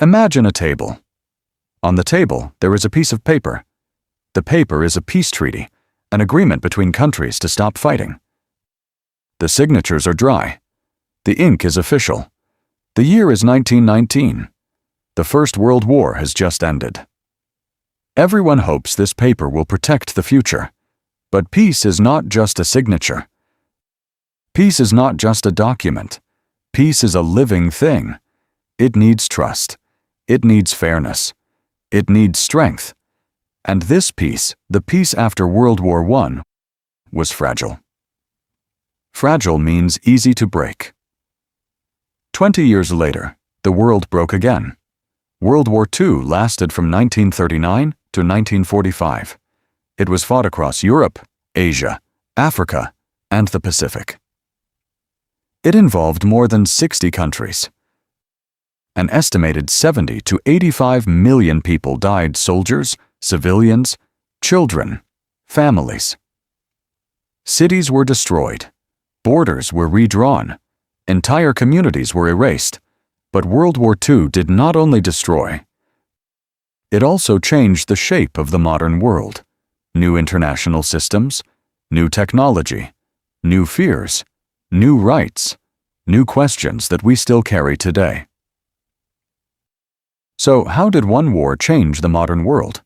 Imagine a table. On the table, there is a piece of paper. The paper is a peace treaty, an agreement between countries to stop fighting. The signatures are dry. The ink is official. The year is 1919. The First World War has just ended. Everyone hopes this paper will protect the future. But peace is not just a signature. Peace is not just a document. Peace is a living thing. It needs trust. It needs fairness. It needs strength. And this peace, the peace after World War I, was fragile. Fragile means easy to break. 20 years later, the world broke again. World War II lasted from 1939 to 1945. It was fought across Europe, Asia, Africa, and the Pacific. It involved more than 60 countries. An estimated 70 to 85 million people died: soldiers, civilians, children, families. Cities were destroyed. Borders were redrawn. Entire communities were erased. But World War II did not only destroy, it also changed the shape of the modern world. New international systems, new technology, new fears, new rights, new questions that we still carry today. So, how did one war change the modern world?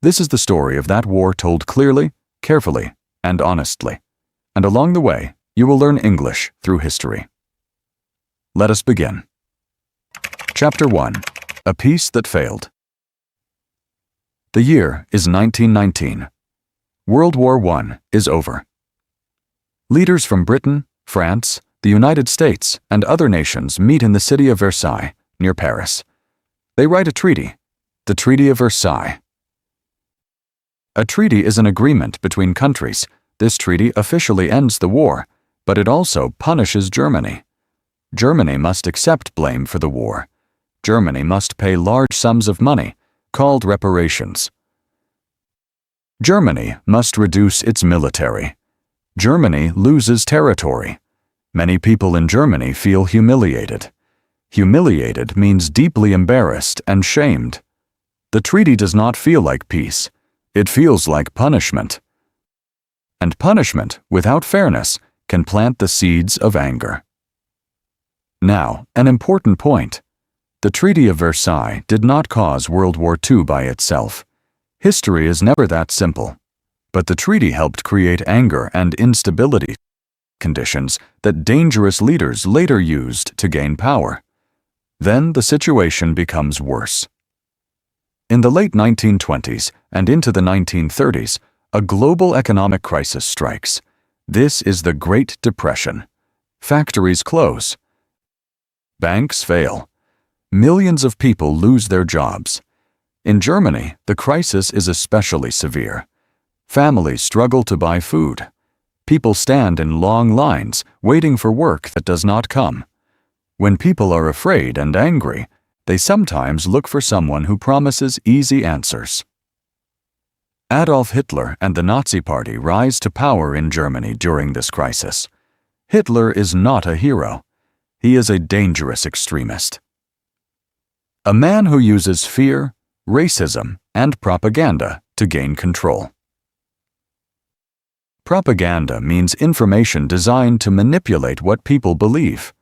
This is the story of that war told clearly, carefully, and honestly. And along the way, you will learn English through history. Let us begin. Chapter 1. A Peace That Failed. The year is 1919. World War I is over. Leaders from Britain, France, the United States, and other nations meet in the city of Versailles, near Paris. They write a treaty, the Treaty of Versailles. A treaty is an agreement between countries. This treaty officially ends the war, but it also punishes Germany. Germany must accept blame for the war. Germany must pay large sums of money, called reparations. Germany must reduce its military. Germany loses territory. Many people in Germany feel humiliated. Humiliated means deeply embarrassed and shamed. The treaty does not feel like peace. It feels like punishment. And punishment, without fairness, can plant the seeds of anger. Now, an important point. The Treaty of Versailles did not cause World War II by itself. History is never that simple. But the treaty helped create anger and instability conditions that dangerous leaders later used to gain power. Then the situation becomes worse. In the late 1920s and into the 1930s, a global economic crisis strikes. This is the Great Depression. Factories close. Banks fail. Millions of people lose their jobs. In Germany, the crisis is especially severe. Families struggle to buy food. People stand in long lines, waiting for work that does not come. When people are afraid and angry, they sometimes look for someone who promises easy answers. Adolf Hitler and the Nazi Party rise to power in Germany during this crisis. Hitler is not a hero. He is a dangerous extremist. A man who uses fear, racism, and propaganda to gain control. Propaganda means information designed to manipulate what people believe.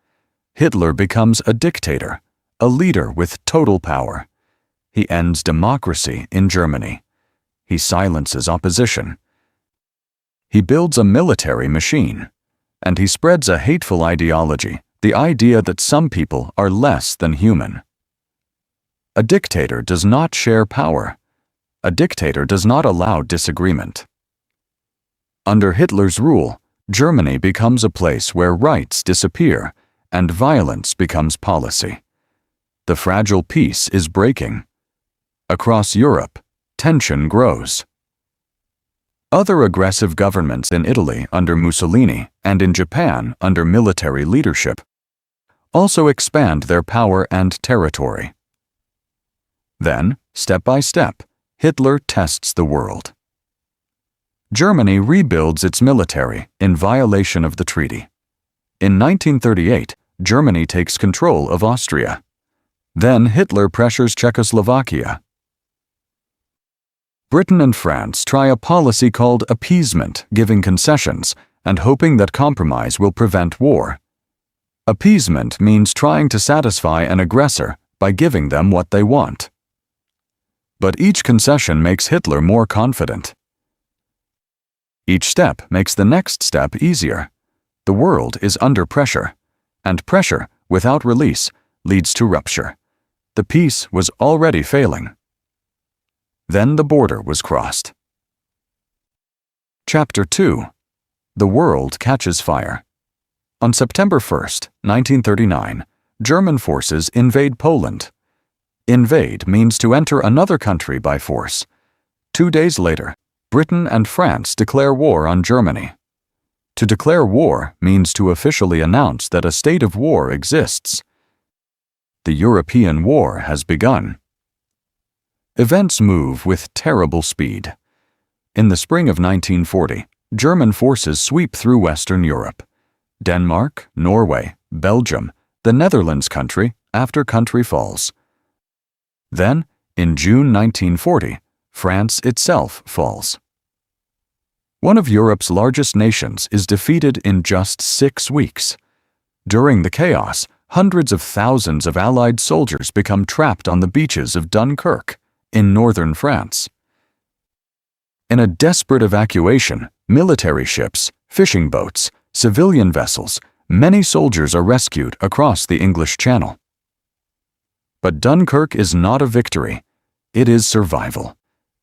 Hitler becomes a dictator, a leader with total power. He ends democracy in Germany. He silences opposition. He builds a military machine. And he spreads a hateful ideology, the idea that some people are less than human. A dictator does not share power. A dictator does not allow disagreement. Under Hitler's rule, Germany becomes a place where rights disappear and violence becomes policy. The fragile peace is breaking. Across Europe, tension grows. Other aggressive governments in Italy under Mussolini and in Japan under military leadership also expand their power and territory. Then, step by step, Hitler tests the world. Germany rebuilds its military in violation of the treaty. In 1938, Germany takes control of Austria. Then Hitler pressures Czechoslovakia. Britain and France try a policy called appeasement, giving concessions and hoping that compromise will prevent war. Appeasement means trying to satisfy an aggressor by giving them what they want. But each concession makes Hitler more confident. Each step makes the next step easier. The world is under pressure, and pressure, without release, leads to rupture. The peace was already failing. Then the border was crossed. Chapter 2. The world catches fire. On September 1st, 1939, German forces invade Poland. Invade means to enter another country by force. 2 days later, Britain and France declare war on Germany. To declare war means to officially announce that a state of war exists. The European war has begun. Events move with terrible speed. In the spring of 1940, German forces sweep through Western Europe. Denmark, Norway, Belgium, the Netherlands country after country falls. Then, in June 1940, France itself falls. One of Europe's largest nations is defeated in just 6 weeks. During the chaos, hundreds of thousands of Allied soldiers become trapped on the beaches of Dunkirk, in northern France. In a desperate evacuation, military ships, fishing boats, civilian vessels, many soldiers are rescued across the English Channel. But Dunkirk is not a victory. It is survival.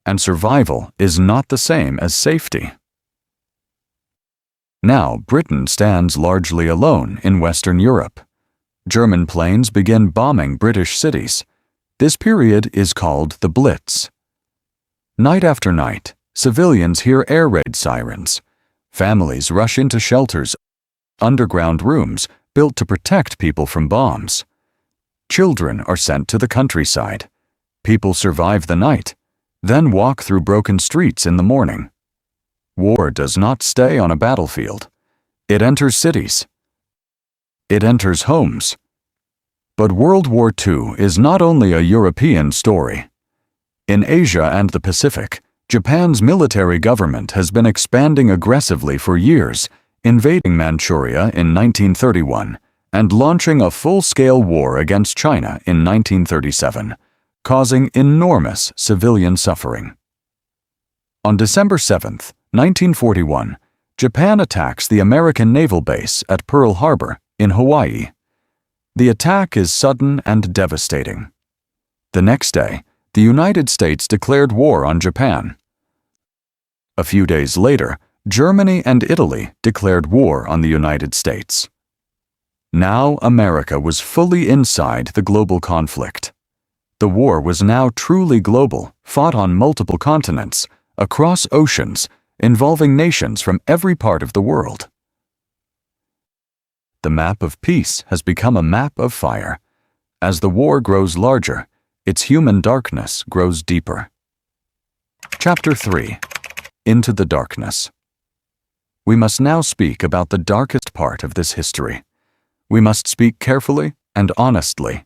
And survival is not the same as safety. Now Britain stands largely alone in Western Europe. German planes begin bombing British cities. This period is called the Blitz. Night after night, civilians hear air raid sirens. Families rush into shelters, underground rooms built to protect people from bombs. Children are sent to the countryside. People survive the night, then walk through broken streets in the morning. War does not stay on a battlefield. It enters cities. It enters homes. But World War II is not only a European story. In Asia and the Pacific, Japan's military government has been expanding aggressively for years, invading Manchuria in 1931 and launching a full-scale war against China in 1937, causing enormous civilian suffering. On December 7, 1941, Japan attacks the American naval base at Pearl Harbor in Hawaii. The attack is sudden and devastating. The next day, the United States declared war on Japan. A few days later, Germany and Italy declared war on the United States. Now America was fully inside the global conflict. The war was now truly global, fought on multiple continents, across oceans, involving nations from every part of the world. The map of peace has become a map of fire. As the war grows larger, its human darkness grows deeper. Chapter 3. Into the Darkness. We must now speak about the darkest part of this history. We must speak carefully and honestly.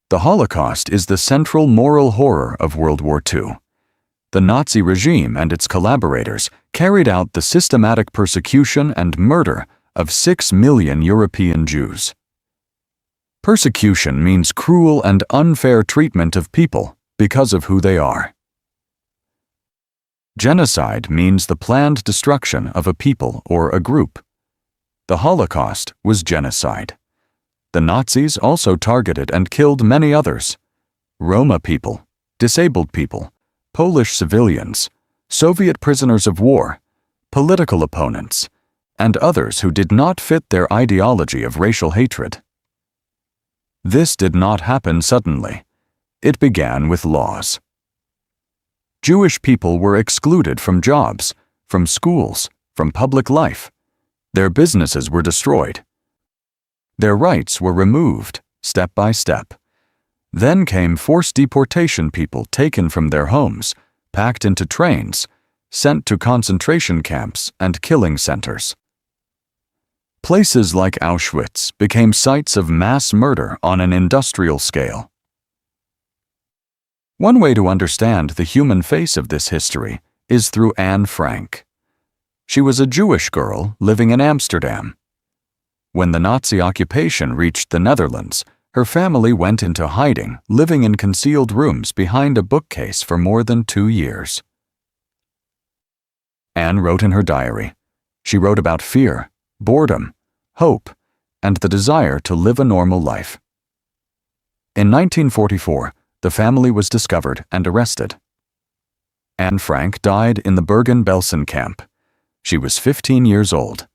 The Holocaust is the central moral horror of World War II. The Nazi regime and its collaborators carried out the systematic persecution and murder of 6 million European Jews. Persecution means cruel and unfair treatment of people because of who they are. Genocide means the planned destruction of a people or a group. The Holocaust was genocide. The Nazis also targeted and killed many others: Roma people, disabled people, Polish civilians, Soviet prisoners of war, political opponents, and others who did not fit their ideology of racial hatred. This did not happen suddenly. It began with laws. Jewish people were excluded from jobs, from schools, from public life. Their businesses were destroyed. Their rights were removed, step by step. Then came forced deportation, people taken from their homes, packed into trains, sent to concentration camps and killing centers. Places like Auschwitz became sites of mass murder on an industrial scale. One way to understand the human face of this history is through Anne Frank. She was a Jewish girl living in Amsterdam. When the Nazi occupation reached the Netherlands, her family went into hiding, living in concealed rooms behind a bookcase for more than 2 years. Anne wrote in her diary. She wrote about fear, boredom, hope, and the desire to live a normal life. In 1944, the family was discovered and arrested. Anne Frank died in the Bergen-Belsen camp. She was 15 years old.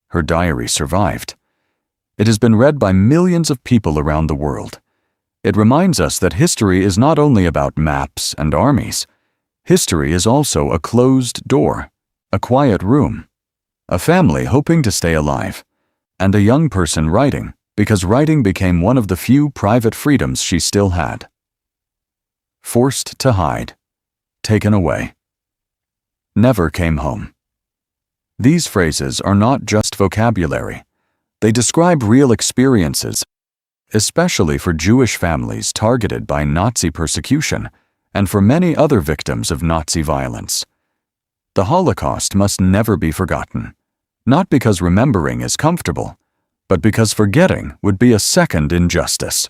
Her diary survived. It has been read by millions of people around the world. It reminds us that history is not only about maps and armies. History is also a closed door, a quiet room, a family hoping to stay alive, and a young person writing because writing became one of the few private freedoms she still had. Forced to hide, taken away, never came home. These phrases are not just vocabulary. They describe real experiences, especially for Jewish families targeted by Nazi persecution and for many other victims of Nazi violence. The Holocaust must never be forgotten, not because remembering is comfortable, but because forgetting would be a second injustice.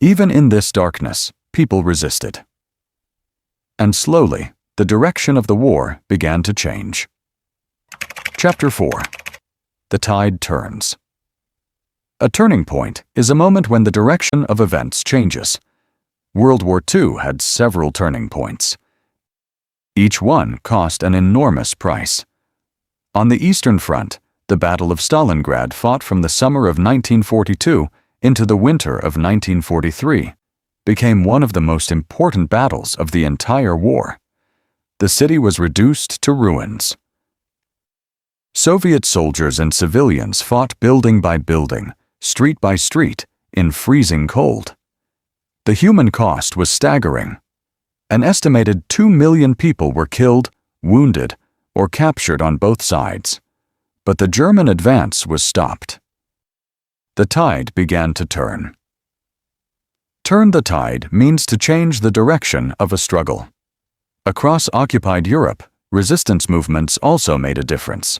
Even in this darkness, people resisted. And slowly, the direction of the war began to change. Chapter 4. The Tide Turns. A turning point is a moment when the direction of events changes. World War II had several turning points. Each one cost an enormous price. On the Eastern Front, the Battle of Stalingrad, fought from the summer of 1942 into the winter of 1943, became one of the most important battles of the entire war. The city was reduced to ruins. Soviet soldiers and civilians fought building by building, street by street, in freezing cold. The human cost was staggering. An estimated 2 million people were killed, wounded, or captured on both sides. But the German advance was stopped. The tide began to turn. Turn the tide means to change the direction of a struggle. Across occupied Europe, resistance movements also made a difference.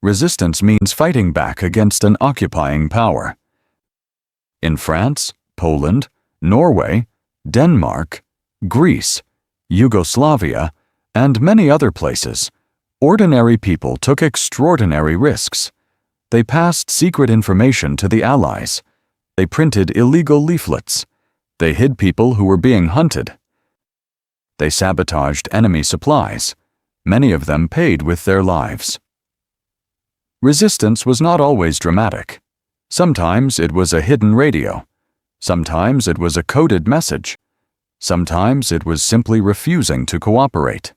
Resistance means fighting back against an occupying power. In France, Poland, Norway, Denmark, Greece, Yugoslavia, and many other places, ordinary people took extraordinary risks. They passed secret information to the Allies. They printed illegal leaflets. They hid people who were being hunted. They sabotaged enemy supplies. Many of them paid with their lives. Resistance was not always dramatic. Sometimes it was a hidden radio. Sometimes it was a coded message. Sometimes it was simply refusing to cooperate.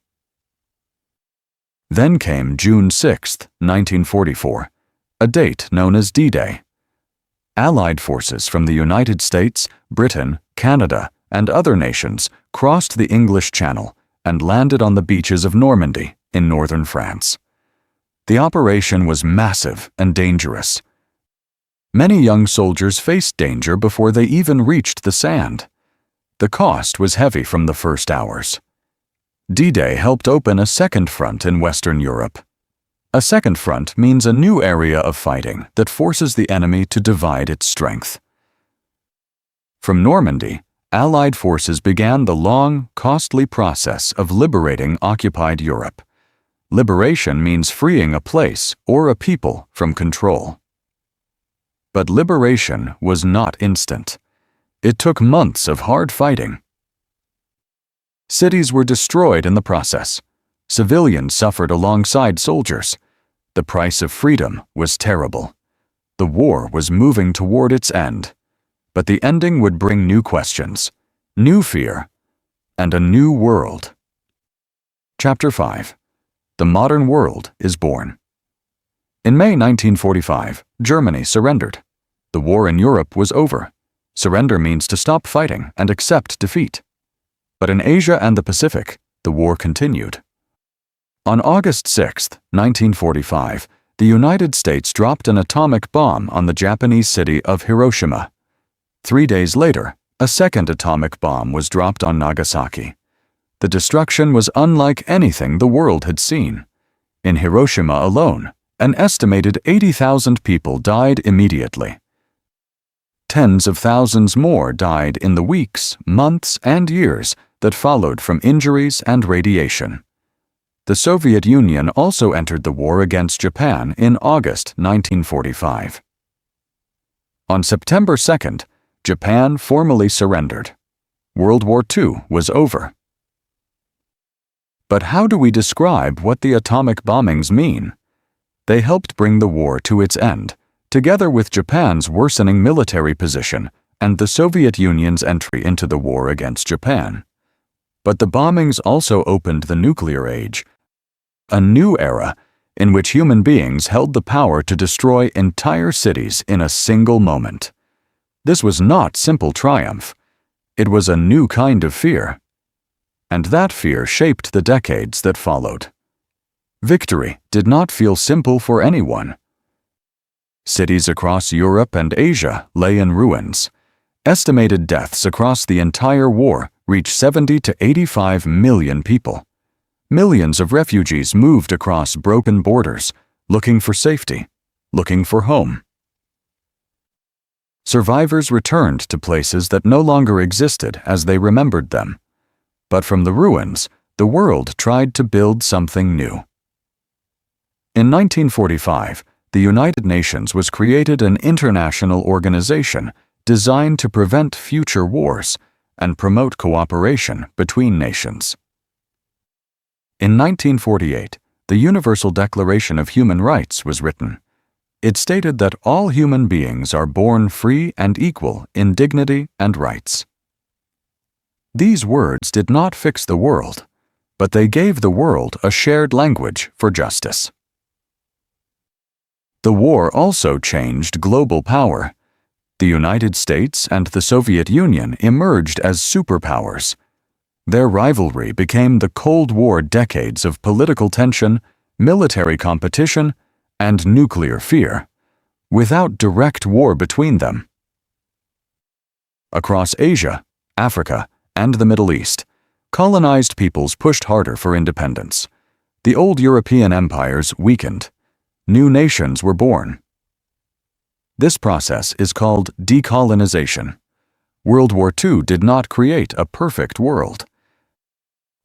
Then came June 6, 1944, a date known as D-Day. Allied forces from the United States, Britain, Canada, and other nations crossed the English Channel and landed on the beaches of Normandy in northern France. The operation was massive and dangerous. Many young soldiers faced danger before they even reached the sand. The cost was heavy from the first hours. D-Day helped open a second front in Western Europe. A second front means a new area of fighting that forces the enemy to divide its strength. From Normandy, Allied forces began the long, costly process of liberating occupied Europe. Liberation means freeing a place or a people from control. But liberation was not instant. It took months of hard fighting. Cities were destroyed in the process. Civilians suffered alongside soldiers. The price of freedom was terrible. The war was moving toward its end. But the ending would bring new questions, new fear, and a new world. Chapter 5. The modern world is born. In May 1945, Germany surrendered. The war in Europe was over. Surrender means to stop fighting and accept defeat. But in Asia and the Pacific, the war continued. On August 6, 1945, the United States dropped an atomic bomb on the Japanese city of Hiroshima. 3 days later, a second atomic bomb was dropped on Nagasaki. The destruction was unlike anything the world had seen. In Hiroshima alone, an estimated 80,000 people died immediately. Tens of thousands more died in the weeks, months, and years that followed from injuries and radiation. The Soviet Union also entered the war against Japan in August 1945. On September 2nd, Japan formally surrendered. World War II was over. But how do we describe what the atomic bombings mean? They helped bring the war to its end, together with Japan's worsening military position and the Soviet Union's entry into the war against Japan. But the bombings also opened the nuclear age, a new era in which human beings held the power to destroy entire cities in a single moment. This was not simple triumph. It was a new kind of fear. And that fear shaped the decades that followed. Victory did not feel simple for anyone. Cities across Europe and Asia lay in ruins. Estimated deaths across the entire war reached 70 to 85 million people. Millions of refugees moved across broken borders, looking for safety, looking for home. Survivors returned to places that no longer existed as they remembered them. But from the ruins, the world tried to build something new. In 1945, the United Nations was created, an international organization designed to prevent future wars and promote cooperation between nations. In 1948, the Universal Declaration of Human Rights was written. It stated that all human beings are born free and equal in dignity and rights. These words did not fix the world, but they gave the world a shared language for justice. The war also changed global power. The United States and the Soviet Union emerged as superpowers. Their rivalry became the Cold War decades of political tension, military competition, and nuclear fear, without direct war between them. Across Asia, Africa, and the Middle East, colonized peoples pushed harder for independence. The old European empires weakened. New nations were born. This process is called decolonization. World War II did not create a perfect world.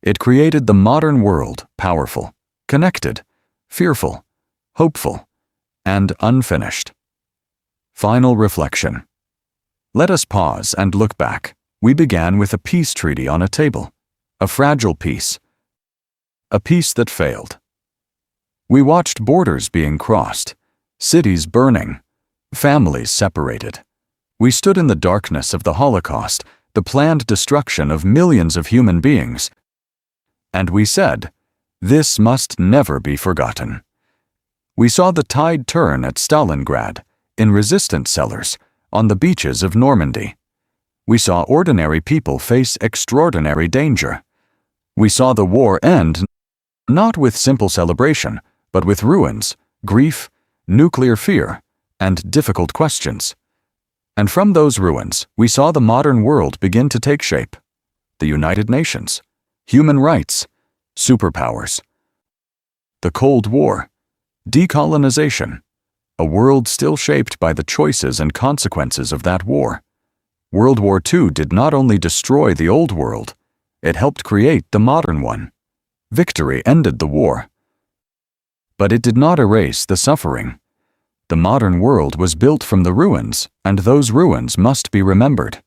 It created the modern world, powerful, connected, fearful, hopeful, and unfinished. Final reflection. Let us pause and look back. We began with a peace treaty on a table, a fragile peace, a peace that failed. We watched borders being crossed, cities burning, families separated. We stood in the darkness of the Holocaust, the planned destruction of millions of human beings, and we said, this must never be forgotten. We saw the tide turn at Stalingrad, in resistance cellars, on the beaches of Normandy. We saw ordinary people face extraordinary danger. We saw the war end not with simple celebration, but with ruins, grief, nuclear fear, and difficult questions. And from those ruins, we saw the modern world begin to take shape. The United Nations, human rights, superpowers. The Cold War, decolonization, a world still shaped by the choices and consequences of that war. World War II did not only destroy the old world, it helped create the modern one. Victory ended the war. But it did not erase the suffering. The modern world was built from the ruins, and those ruins must be remembered.